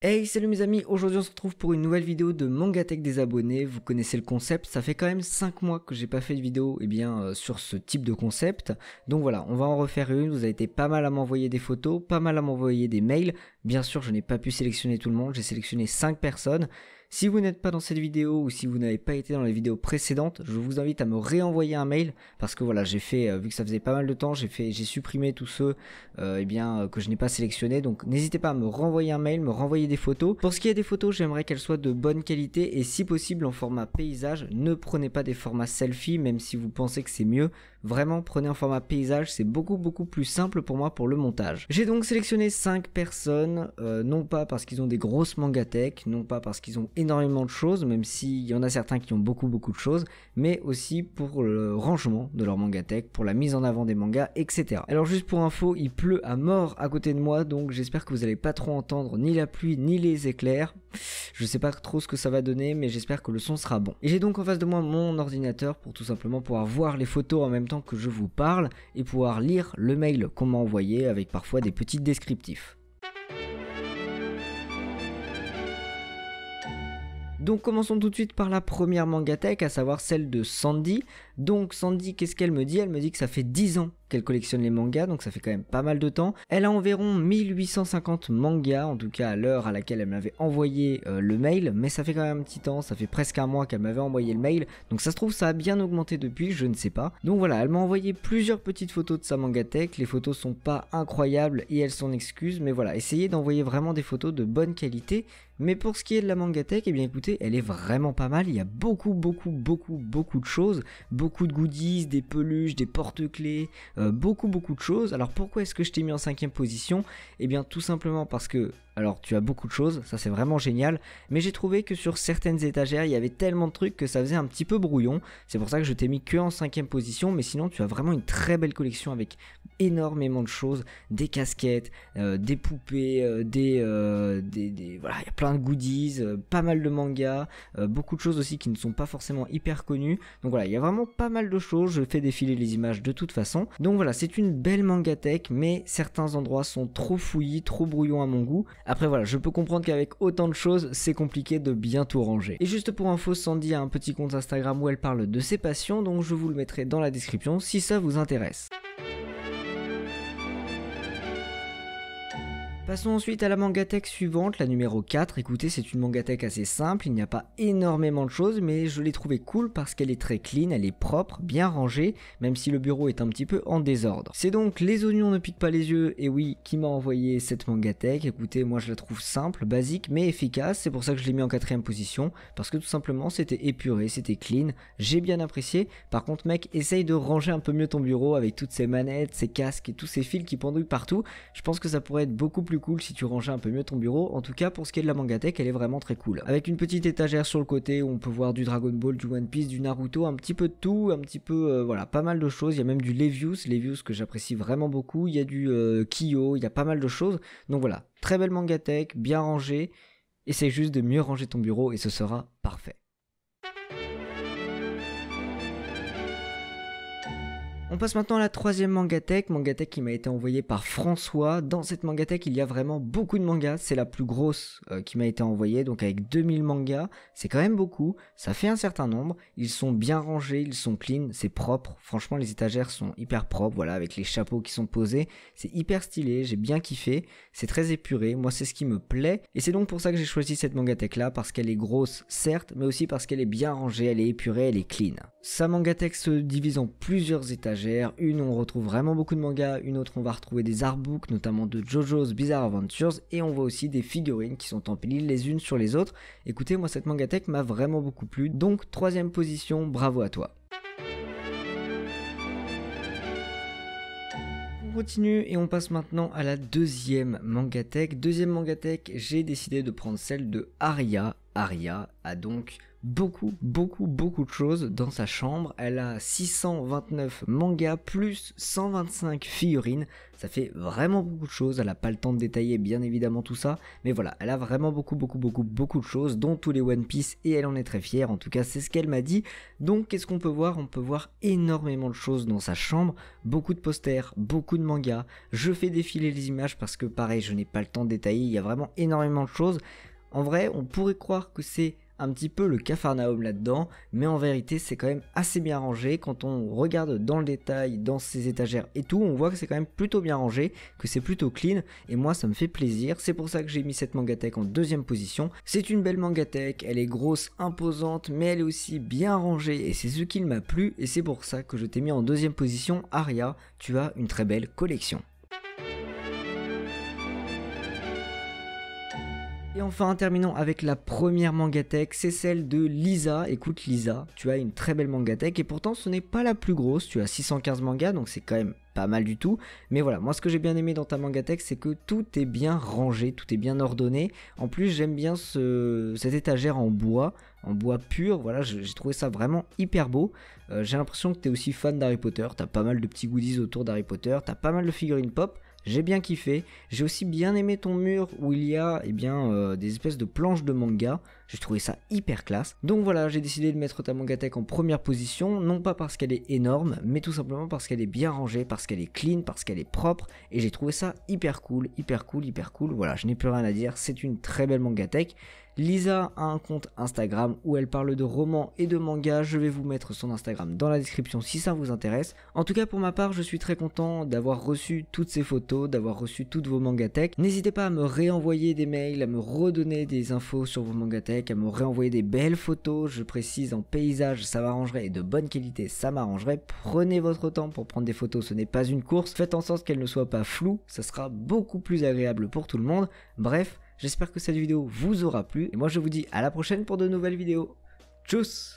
Hey, salut mes amis, aujourd'hui on se retrouve pour une nouvelle vidéo de Mangatech des abonnés. Vous connaissez le concept, ça fait quand même 5 mois que j'ai pas fait de vidéo sur ce type de concept. Donc voilà, on va en refaire une. Vous avez été pas mal à m'envoyer des photos, pas mal à m'envoyer des mails. Bien sûr, je n'ai pas pu sélectionner tout le monde, j'ai sélectionné 5 personnes. Si vous n'êtes pas dans cette vidéo ou si vous n'avez pas été dans les vidéos précédentes, je vous invite à me réenvoyer un mail parce que voilà, j'ai fait, vu que ça faisait pas mal de temps, j'ai supprimé tous ceux que je n'ai pas sélectionnés. Donc n'hésitez pas à me renvoyer un mail, me renvoyer des photos. Pour ce qui est des photos, j'aimerais qu'elles soient de bonne qualité et si possible en format paysage. Ne prenez pas des formats selfie, même si vous pensez que c'est mieux. Vraiment, prenez en format paysage, c'est beaucoup plus simple pour moi pour le montage. J'ai donc sélectionné 5 personnes, non pas parce qu'ils ont des grosses mangatech, non pas parce qu'ils ont énormément de choses, même s'il y en a certains qui ont beaucoup de choses, mais aussi pour le rangement de leur mangatech, pour la mise en avant des mangas, etc. Alors juste pour info, il pleut à mort à côté de moi, donc j'espère que vous n'allez pas trop entendre ni la pluie ni les éclairs. Je sais pas trop ce que ça va donner, mais j'espère que le son sera bon. Et j'ai donc en face de moi mon ordinateur pour tout simplement pouvoir voir les photos en même temps que je vous parle et pouvoir lire le mail qu'on m'a envoyé avec parfois des petits descriptifs. Donc commençons tout de suite par la première mangatech, à savoir celle de Sandy. Donc Sandy, qu'est-ce qu'elle me dit? Elle me dit que ça fait 10 ans qu'elle collectionne les mangas, donc ça fait quand même pas mal de temps. Elle a environ 1850 mangas, en tout cas à l'heure à laquelle elle m'avait envoyé le mail, mais ça fait quand même un petit temps, ça fait presque un mois qu'elle m'avait envoyé le mail, donc ça se trouve ça a bien augmenté depuis, je ne sais pas. Donc voilà, elle m'a envoyé plusieurs petites photos de sa mangatech, les photos sont pas incroyables et elle s'en excuse, mais voilà, essayez d'envoyer vraiment des photos de bonne qualité. Mais pour ce qui est de la mangatech, eh bien écoutez, elle est vraiment pas mal, il y a beaucoup de choses, beaucoup de goodies, des peluches, des porte-clés, beaucoup de choses. Alors pourquoi est-ce que je t'ai mis en 5ème position? Eh bien tout simplement parce que, alors tu as beaucoup de choses, ça c'est vraiment génial, mais j'ai trouvé que sur certaines étagères, il y avait tellement de trucs que ça faisait un petit peu brouillon. C'est pour ça que je t'ai mis que en 5ème position, mais sinon tu as vraiment une très belle collection avec énormément de choses, des casquettes, des poupées, voilà, il y a plein de goodies, pas mal de mangas, beaucoup de choses aussi qui ne sont pas forcément hyper connues. Donc voilà, il y a vraiment pas mal de choses, je fais défiler les images de toute façon. Donc voilà, c'est une belle mangatech, mais certains endroits sont trop fouillis, trop brouillons à mon goût. Après voilà, je peux comprendre qu'avec autant de choses, c'est compliqué de bien tout ranger. Et juste pour info, Sandy a un petit compte Instagram où elle parle de ses passions, donc je vous le mettrai dans la description si ça vous intéresse. Passons ensuite à la mangatech suivante, la numéro 4. Écoutez, c'est une mangatech assez simple, il n'y a pas énormément de choses, mais je l'ai trouvée cool parce qu'elle est très clean, elle est propre, bien rangée, même si le bureau est un petit peu en désordre. C'est donc Les Oignons ne piquent pas les yeux, et oui, qui m'a envoyé cette mangatech. Écoutez, moi je la trouve simple, basique, mais efficace, c'est pour ça que je l'ai mis en 4ème position, parce que tout simplement c'était épuré, c'était clean, j'ai bien apprécié. Par contre mec, essaye de ranger un peu mieux ton bureau avec toutes ces manettes, ces casques et tous ces fils qui pendouillent partout. Je pense que ça pourrait être beaucoup plus cool si tu rangeais un peu mieux ton bureau. En tout cas pour ce qui est de la mangatech, elle est vraiment très cool, avec une petite étagère sur le côté où on peut voir du Dragon Ball, du One Piece, du Naruto, un petit peu de tout, un petit peu voilà, pas mal de choses. Il y a même du Levius que j'apprécie vraiment beaucoup, il y a du Kyo, il y a pas mal de choses. Donc voilà, très belle mangatech, bien rangée. Essaye juste de mieux ranger ton bureau et ce sera parfait. On passe maintenant à la 3ème mangatech qui m'a été envoyée par François. Dans cette mangatech, il y a vraiment beaucoup de mangas, c'est la plus grosse qui m'a été envoyée, donc avec 2000 mangas, c'est quand même beaucoup, ça fait un certain nombre, ils sont bien rangés, ils sont clean, c'est propre, franchement les étagères sont hyper propres, voilà, avec les chapeaux qui sont posés, c'est hyper stylé, j'ai bien kiffé, c'est très épuré, moi c'est ce qui me plaît, et c'est donc pour ça que j'ai choisi cette mangatech là, parce qu'elle est grosse, certes, mais aussi parce qu'elle est bien rangée, elle est épurée, elle est clean. Sa mangatech se divise en plusieurs étagères. Une où on retrouve vraiment beaucoup de mangas, une autre on va retrouver des artbooks, notamment de JoJo's Bizarre Adventures, et on voit aussi des figurines qui sont empilées les unes sur les autres. Écoutez, moi cette mangatech m'a vraiment beaucoup plu, donc 3ème position, bravo à toi. On continue et on passe maintenant à la 2ème mangatech. Deuxième mangatech, j'ai décidé de prendre celle de Aria. Aria a donc beaucoup de choses dans sa chambre. Elle a 629 mangas plus 125 figurines. Ça fait vraiment beaucoup de choses. Elle n'a pas le temps de détailler bien évidemment tout ça, mais voilà, elle a vraiment beaucoup de choses, dont tous les One Piece, et elle en est très fière. En tout cas, c'est ce qu'elle m'a dit. Donc qu'est-ce qu'on peut voir? On peut voir énormément de choses dans sa chambre, beaucoup de posters, beaucoup de mangas. Je fais défiler les images parce que pareil, je n'ai pas le temps de détailler. Il y a vraiment énormément de choses. En vrai, on pourrait croire que c'est un petit peu le Capharnaüm là-dedans, mais en vérité c'est quand même assez bien rangé. Quand on regarde dans le détail, dans ses étagères et tout, on voit que c'est quand même plutôt bien rangé, que c'est plutôt clean, et moi ça me fait plaisir. C'est pour ça que j'ai mis cette mangatech en deuxième position. C'est une belle mangatech, elle est grosse, imposante, mais elle est aussi bien rangée, et c'est ce qui m'a plu, et c'est pour ça que je t'ai mis en deuxième position. Aria, tu as une très belle collection. Et enfin, terminons avec la première mangatech, c'est celle de Lisa. Écoute Lisa, tu as une très belle mangatech et pourtant ce n'est pas la plus grosse, tu as 615 mangas donc c'est quand même pas mal du tout. Mais voilà, moi ce que j'ai bien aimé dans ta mangatech, c'est que tout est bien rangé, tout est bien ordonné. En plus j'aime bien cette étagère en bois pur, voilà, j'ai trouvé ça vraiment hyper beau. J'ai l'impression que tu es aussi fan d'Harry Potter, tu as pas mal de petits goodies autour d'Harry Potter, tu as pas mal de figurines pop. J'ai bien kiffé, j'ai aussi bien aimé ton mur où il y a des espèces de planches de manga, j'ai trouvé ça hyper classe. Donc voilà, j'ai décidé de mettre ta mangatech en première position, non pas parce qu'elle est énorme, mais tout simplement parce qu'elle est bien rangée, parce qu'elle est clean, parce qu'elle est propre, et j'ai trouvé ça hyper cool, voilà, je n'ai plus rien à dire, c'est une très belle mangatech. Lisa a un compte Instagram où elle parle de romans et de mangas, je vais vous mettre son Instagram dans la description si ça vous intéresse. En tout cas pour ma part, je suis très content d'avoir reçu toutes ces photos, d'avoir reçu toutes vos mangatech. N'hésitez pas à me réenvoyer des mails, à me redonner des infos sur vos mangatech, à me réenvoyer des belles photos, je précise en paysage ça m'arrangerait et de bonne qualité ça m'arrangerait. Prenez votre temps pour prendre des photos, ce n'est pas une course, faites en sorte qu'elles ne soient pas floues, ça sera beaucoup plus agréable pour tout le monde. Bref, j'espère que cette vidéo vous aura plu et moi je vous dis à la prochaine pour de nouvelles vidéos. Tchuss!